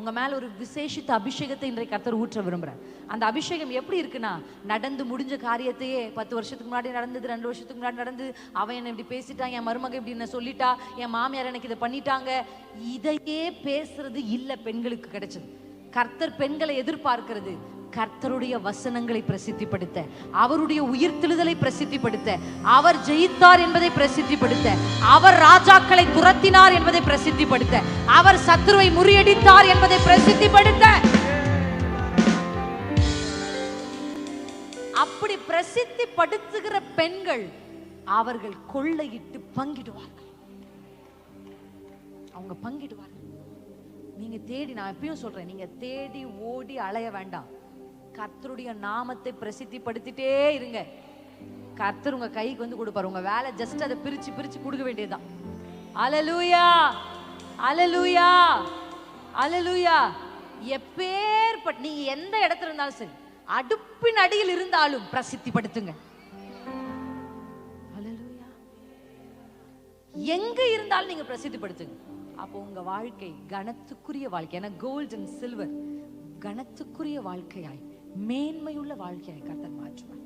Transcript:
உங்க மேல ஒரு விசேஷித்த அபிஷேகத்தை இன்றைக்கு கர்த்தர் ஊற்ற விரும்புறார். அந்த அபிஷேகம் எப்படி இருக்குன்னா, நடந்து முடிஞ்ச காரியத்தையே 10 வருஷத்துக்கு முன்னாடி நடந்தது, 2 வருஷத்துக்கு முன்னாடி நடந்து, அவன் என்ன இப்படி பேசிட்டான், என் மருமக இப்படி என்ன சொல்லிட்டா, என் மாமியார் எனக்கு இதை பண்ணிட்டாங்க, இதையே பேசுறது இல்ல பெண்களுக்கு கிடைச்சது. கர்த்தர் பெண்களை எதிர்பார்க்கிறது கர்த்தருடைய வசனங்களை பிரசித்திப்படுத்த, அவருடைய உயிர்த்தெழுதலை பிரசித்திப்படுத்த, அவர் ஜெயித்தார் என்பதை பிரசித்திப்படுத்த, அவர் ராஜாக்களை துரத்தினார் என்பதை பிரசித்திப்படுத்த, அவர் சத்துருவை முறியடித்தார் என்பதை பிரசித்திப்படுத்த. அப்படி பிரசித்திப்படுத்துகிற பெண்கள் அவர்கள் கொள்ளையிட்டு பங்கிடுவார்கள். அவங்க பங்கிடுவார்கள். நீங்க தேடி, நான் எப்பயும் சொல்றேன், நீங்க தேடி ஓடி அலைய வேண்டாம். கர்த்தருடைய நாமத்தை பிரசித்திப்படுத்திட்டே இருங்க. கர்த்தர் உங்க கைக்கு வந்து கொடுப்பாரு. உங்க வேலை ஜஸ்ட் அதை பிரிச்சு பிரிச்சு கொடுக்க வேண்டியதுதான். அல்லேலூயா, அல்லேலூயா, அல்லேலூயா. எப்பேற்பட்ட நீங்க எந்த இடத்துல இருந்தாலும் சரி, அடுப்பின் அடியில் இருந்தாலும் பிரசித்திப்படுத்துங்க. அல்லேலூயா. எங்க இருந்தாலும் நீங்க பிரசித்திப்படுத்துங்க. அப்போ உங்க வாழ்க்கை கனத்துக்குரிய வாழ்க்கை, ஏன்னா கோல்ட் அண்ட் சில்வர் கனத்துக்குரிய வாழ்க்கையாய், மேன்மையுள்ள வாழ்க்கையாய் கர்த்தர் மாற்றுவார்.